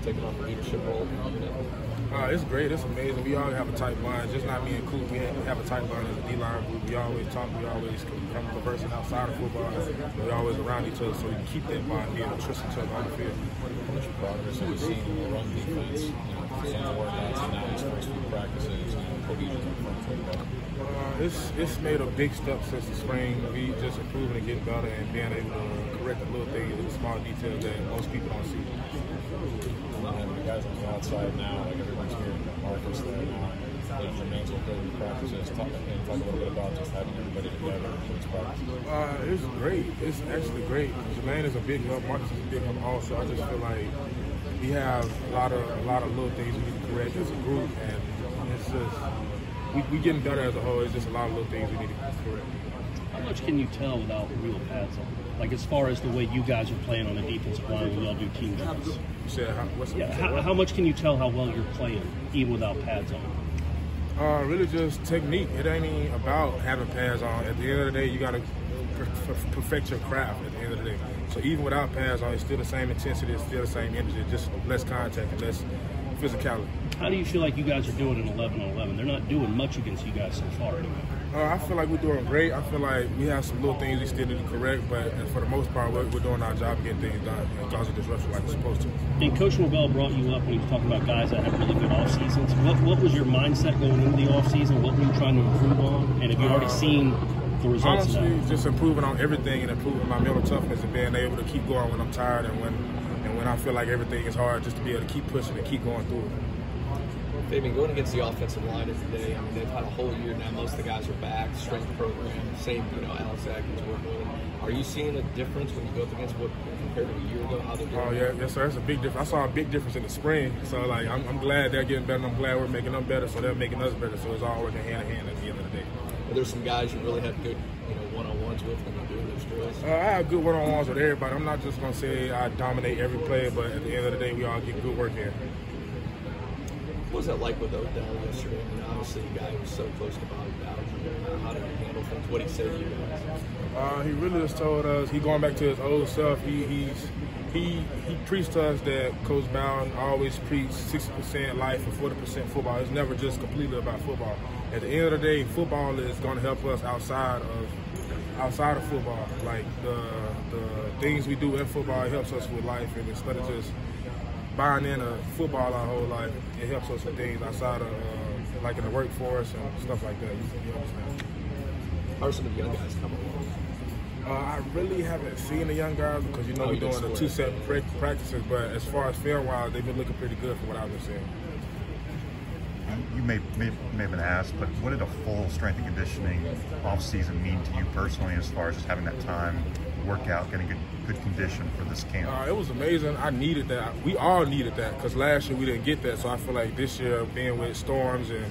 taking on the leadership role in the unit? It's great. It's amazing. We all have a tight bond. Just not me and Coop. We have a tight bond as a D-line group. We always talk. We always come conversing outside of football. We're always around each other, so we can keep that bond, being able to trust each other on the field. How much progress have you seen in the run defense? Some of the workouts and now these first few practices. It's made a big step since the spring. We just improving and getting better and being able to correct the little things, the small details that most people don't see. And the guys on the outside now, like everyone's hearing that Marcus there now. Jermaine's will go to practices. Talk a little bit about just having everybody together in these practices. It's great. It's actually great. Jermaine is a big help. Marcus is a big help also. I just feel like we have a lot of little things we need to correct as a group, and it's just we getting better as a whole. It's just a lot of little things we need to correct. How much can you tell without real pads on? Like as far as the way you guys are playing on the defensive line when y'all do team drills? You said how much can you tell how well you're playing even without pads on? Really just technique. It ain't even about having pads on. At the end of the day, you got to perfect your craft at the end of the day. So even without pads on, it's still the same intensity, it's still the same energy, just less contact and less physicality. How do you feel like you guys are doing in 11-on-11? They're not doing much against you guys so far anyway. I feel like we're doing great. I feel like we have some little things we still need to correct, but for the most part, we're doing our job getting things done and causing disruption like we're supposed to. And Coach Novell brought you up when he was talking about guys that have really good off seasons. What was your mindset going into the off season? What were you trying to improve on? And have you already seen the results honestly, of that? Just improving on everything and improving my mental toughness and being able to keep going when I'm tired and when I feel like everything is hard, just to be able to keep pushing and keep going through it. Fabien, going against the offensive line today, I mean, they've had a whole year now. Most of the guys are back, strength program, same, Alex Atkins working with them. Are you seeing a difference when you go up against what compared to a year ago, how they're doing? Oh, yeah, yes, sir. That's a big difference. I saw a big difference in the spring. So, like, I'm glad they're getting better, and I'm glad we're making them better, so they're making us better. So it's all working hand in hand at the end of the day. Are there some guys you really have good, one-on-ones with when you're doing those drills? I have good one-on-ones with everybody. I'm not just going to say I dominate every player, but at the end of the day, we all get good work here. What was that like with Odell yesterday? I mean, obviously, a guy who was so close to Bobby Bowden. How did he handle things? What did he say to you guys? He really just told us, he going back to his old self. He preached to us that Coach Bowden always preached 60% life and 40% football. It's never just completely about football. At the end of the day, football is going to help us outside of football. Like the things we do in football, it helps us with life, and instead of just buying into football our whole life, it helps us with things outside of, like in the workforce and stuff like that. You understand? How are some of the young guys coming along? I really haven't seen the young guys because, we're doing the two-set practices, but as far as film-wise, they've been looking pretty good from what I've been seeing. You may have been asked, but what did a full strength and conditioning off-season mean to you personally as far as just having that time, workout, getting good condition for this camp? It was amazing. I needed that. We all needed that because last year we didn't get that. So I feel like this year, being with Storms and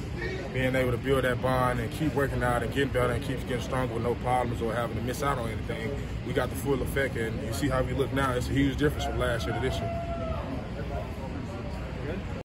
being able to build that bond and keep working out and getting better and keep getting stronger with no problems or having to miss out on anything, we got the full effect. And you see how we look now. It's a huge difference from last year to this year.